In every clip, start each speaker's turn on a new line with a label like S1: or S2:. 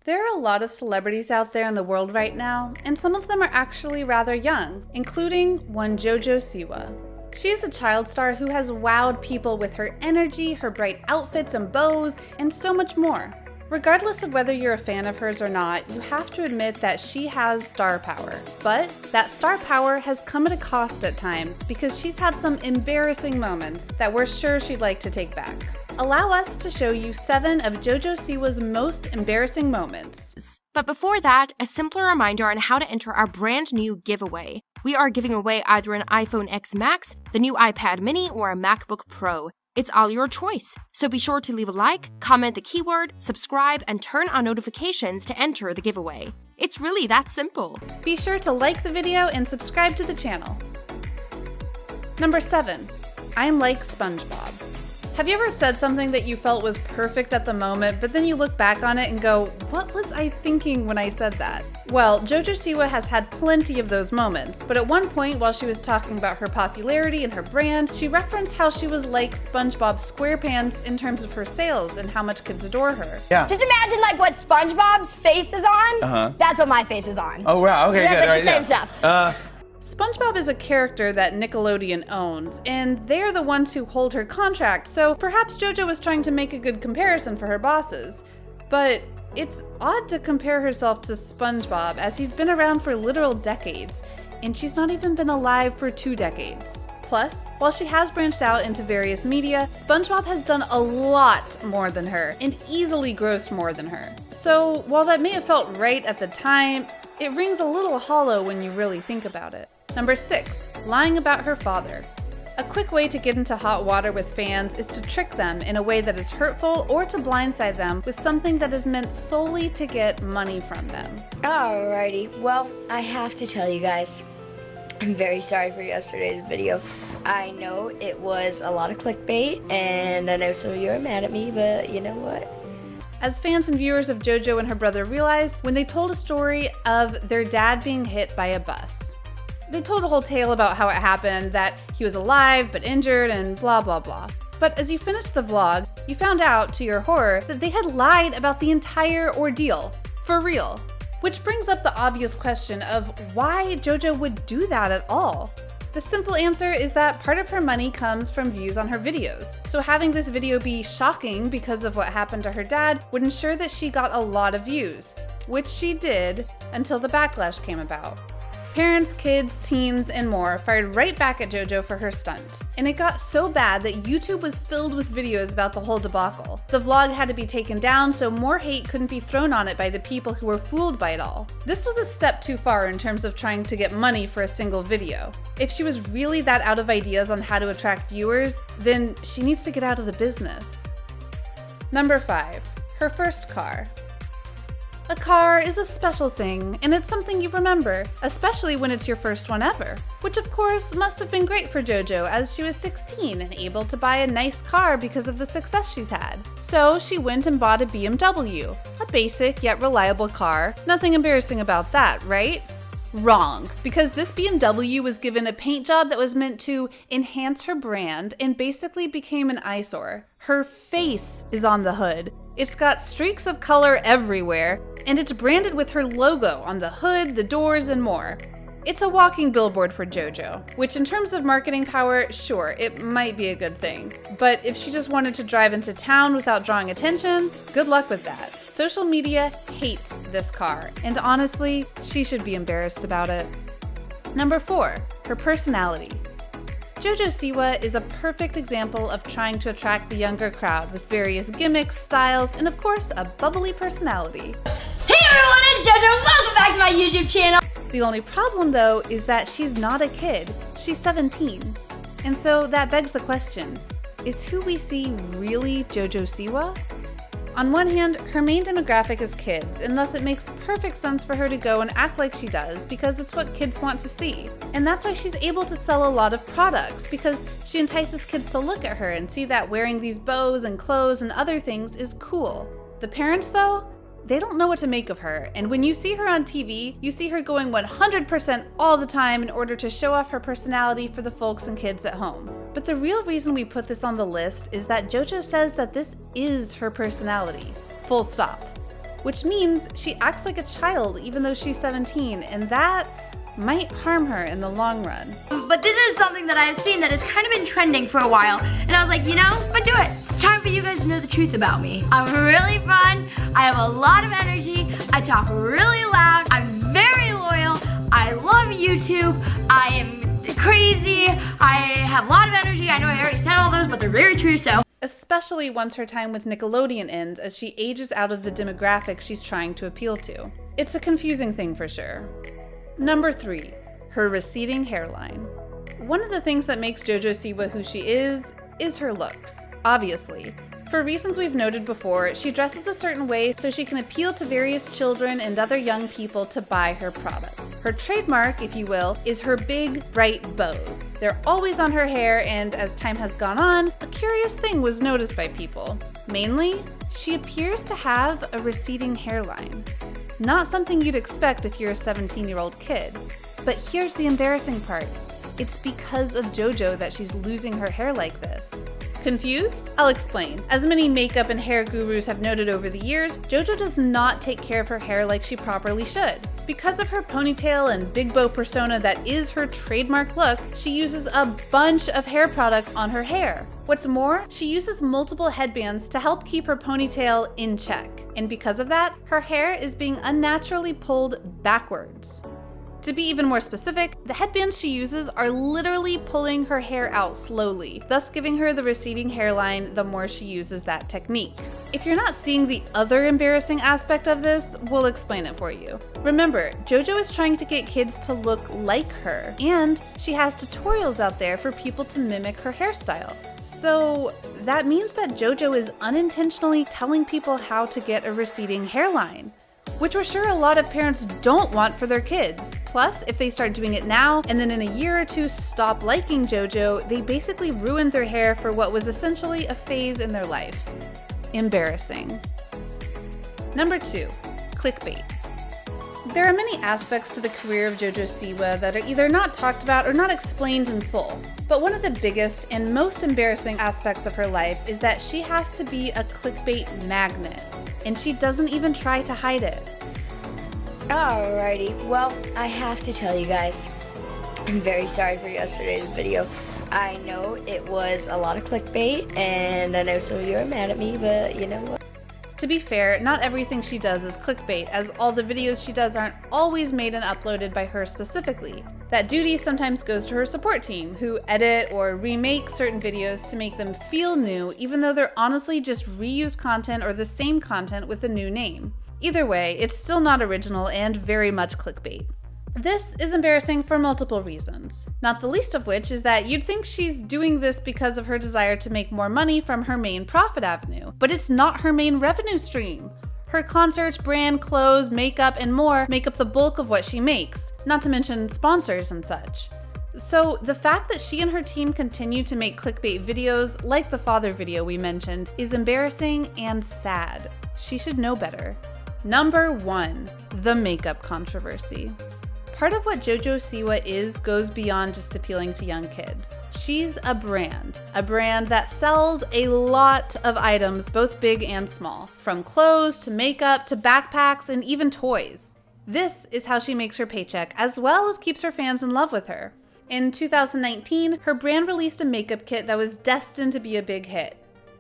S1: There are a lot of celebrities out there in the world right now, and some of them are actually rather young, including one JoJo Siwa. She is a child star who has wowed people with her energy, her bright outfits and bows, and so much more. Regardless of whether you're a fan of hers or not, you have to admit that she has star power. But that star power has come at a cost at times because she's had some embarrassing moments that we're sure she'd like to take back. Allow us to show you 7 of JoJo Siwa's most embarrassing moments.
S2: But before that, a simpler reminder on how to enter our brand new giveaway. We are giving away either an iPhone X Max, the new iPad mini, or a MacBook Pro. It's all your choice, so be sure to leave a like, comment the keyword, subscribe, and turn on notifications to enter the giveaway. It's really that simple.
S1: Be sure to like the video and subscribe to the channel. Number 7. I'm like SpongeBob. Have you ever said something that you felt was perfect at the moment, but then you look back on it and go, what was I thinking when I said that? Well, JoJo Siwa has had plenty of those moments, but at one point while she was talking about her popularity and her brand, she referenced how she was like SpongeBob SquarePants in terms of her sales and how much kids adore her.
S3: Yeah.
S4: Just imagine like what SpongeBob's face is on, that's what my face is on.
S3: Oh, wow, okay, good.
S4: Like the same stuff.
S1: SpongeBob is a character that Nickelodeon owns, and they're the ones who hold her contract, so perhaps JoJo was trying to make a good comparison for her bosses. But it's odd to compare herself to SpongeBob, as he's been around for literal decades, and she's not even been alive for 2 decades. Plus, while she has branched out into various media, SpongeBob has done a lot more than her, and easily grossed more than her. So while that may have felt right at the time, it rings a little hollow when you really think about it. Number 6, lying about her father. A quick way to get into hot water with fans is to trick them in a way that is hurtful or to blindside them with something that is meant solely to get money from them.
S5: Alrighty, well, I have to tell you guys, I'm very sorry for yesterday's video. I know it was a lot of clickbait, and I know some of you are mad at me, but you know what?
S1: As fans and viewers of JoJo and her brother realized when they told a story of their dad being hit by a bus. They told a whole tale about how it happened, that he was alive but injured and blah blah blah. But as you finished the vlog, you found out, to your horror, that they had lied about the entire ordeal. For real. Which brings up the obvious question of why JoJo would do that at all. The simple answer is that part of her money comes from views on her videos. So having this video be shocking because of what happened to her dad would ensure that she got a lot of views, which she did until the backlash came about. Parents, kids, teens, and more fired right back at JoJo for her stunt. And it got so bad that YouTube was filled with videos about the whole debacle. The vlog had to be taken down so more hate couldn't be thrown on it by the people who were fooled by it all. This was a step too far in terms of trying to get money for a single video. If she was really that out of ideas on how to attract viewers, then she needs to get out of the business. Number 5, her first car. A car is a special thing, and it's something you remember, especially when it's your first one ever. Which of course must have been great for JoJo, as she was 16 and able to buy a nice car because of the success she's had. So she went and bought a BMW, a basic yet reliable car. Nothing embarrassing about that, right? Wrong, because this BMW was given a paint job that was meant to enhance her brand and basically became an eyesore. Her face is on the hood. It's got streaks of color everywhere, and it's branded with her logo on the hood, the doors, and more. It's a walking billboard for JoJo, which in terms of marketing power, sure, it might be a good thing. But if she just wanted to drive into town without drawing attention, good luck with that. Social media hates this car, and honestly, she should be embarrassed about it. Number 4, her personality. JoJo Siwa is a perfect example of trying to attract the younger crowd with various gimmicks, styles, and of course, a bubbly personality.
S4: Hey everyone, it's JoJo. Welcome back to my YouTube channel.
S1: The only problem though is that she's not a kid, she's 17. And so that begs the question, is who we see really JoJo Siwa? On one hand, her main demographic is kids, and thus it makes perfect sense for her to go and act like she does because it's what kids want to see. And that's why she's able to sell a lot of products, because she entices kids to look at her and see that wearing these bows and clothes and other things is cool. The parents though? They don't know what to make of her, and when you see her on TV, you see her going 100% all the time in order to show off her personality for the folks and kids at home. But the real reason we put this on the list is that JoJo says that this is her personality. Full stop. which means she acts like a child even though she's 17, and that might harm her in the long run.
S3: But this is something that I've seen that has kind of been trending for a while, and I was like, you know, but do it. It's time for you guys to know the truth about me. I'm really fun, I have a lot of energy, I talk really loud, I'm very loyal, I love YouTube, I am crazy, I have a lot of energy. I know I already said all those, but they're very true, so.
S1: Especially once her time with Nickelodeon ends as she ages out of the demographic she's trying to appeal to. It's a confusing thing for sure. Number 3, her receding hairline. One of the things that makes JoJo Siwa who she is her looks, obviously. For reasons we've noted before, she dresses a certain way so she can appeal to various children and other young people to buy her products. Her trademark, if you will, is her big, bright bows. They're always on her hair, and as time has gone on, a curious thing was noticed by people. Mainly, she appears to have a receding hairline. Not something you'd expect if you're a 17-year-old kid. But here's the embarrassing part. It's because of JoJo that she's losing her hair like this. Confused? I'll explain. As many makeup and hair gurus have noted over the years, JoJo does not take care of her hair like she properly should. Because of her ponytail and big bow persona that is her trademark look, she uses a bunch of hair products on her hair. What's more, she uses multiple headbands to help keep her ponytail in check. And because of that, her hair is being unnaturally pulled backwards. To be even more specific, the headbands she uses are literally pulling her hair out slowly, thus giving her the receding hairline the more she uses that technique. If you're not seeing the other embarrassing aspect of this, we'll explain it for you. Remember, JoJo is trying to get kids to look like her, and she has tutorials out there for people to mimic her hairstyle. So that means that JoJo is unintentionally telling people how to get a receding hairline, which we're sure a lot of parents don't want for their kids. Plus, if they start doing it now and then in a year or two stop liking JoJo, they basically ruined their hair for what was essentially a phase in their life. Embarrassing. Number 2, clickbait. There are many aspects to the career of JoJo Siwa that are either not talked about or not explained in full. But one of the biggest and most embarrassing aspects of her life is that she has to be a clickbait magnet, and she doesn't even try to hide it.
S5: Alrighty, well, I have to tell you guys, I'm very sorry for yesterday's video. I know it was a lot of clickbait, and I know some of you are mad at me, but you know what?
S1: To be fair, not everything she does is clickbait, as all the videos she does aren't always made and uploaded by her specifically. That duty sometimes goes to her support team, who edit or remake certain videos to make them feel new, even though they're honestly just reused content or the same content with a new name. Either way, it's still not original and very much clickbait. This is embarrassing for multiple reasons, not the least of which is that you'd think she's doing this because of her desire to make more money from her main profit avenue, but it's not her main revenue stream. Her concerts, brand, clothes, makeup, and more make up the bulk of what she makes, not to mention sponsors and such. So the fact that she and her team continue to make clickbait videos, like the father video we mentioned, is embarrassing and sad. She should know better. Number 1, the makeup controversy. Part of what JoJo Siwa goes beyond just appealing to young kids. She's a brand that sells a lot of items, both big and small, from clothes to makeup to backpacks and even toys. This is how she makes her paycheck, as well as keeps her fans in love with her. In 2019, her brand released a makeup kit that was destined to be a big hit.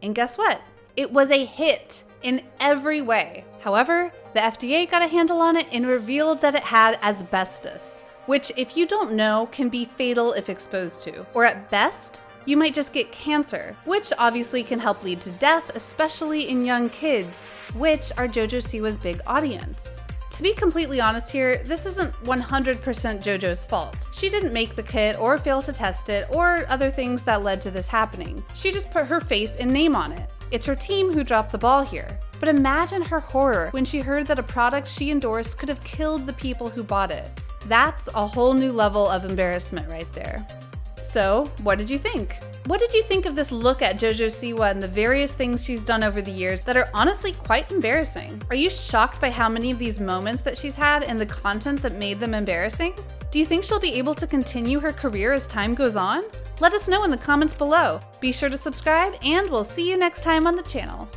S1: And guess what? It was a hit in every way. However, the FDA got a handle on it and revealed that it had asbestos, which, if you don't know, can be fatal if exposed to, or at best, you might just get cancer, which obviously can help lead to death, especially in young kids, which are JoJo Siwa's big audience. To be completely honest here, this isn't 100% JoJo's fault. She didn't make the kit or fail to test it or other things that led to this happening. She just put her face and name on it. It's her team who dropped the ball here. But imagine her horror when she heard that a product she endorsed could have killed the people who bought it. That's a whole new level of embarrassment right there. So, what did you think? What did you think of this look at JoJo Siwa and the various things she's done over the years that are honestly quite embarrassing? Are you shocked by how many of these moments that she's had and the content that made them embarrassing? Do you think she'll be able to continue her career as time goes on? Let us know in the comments below. Be sure to subscribe, and we'll see you next time on the channel.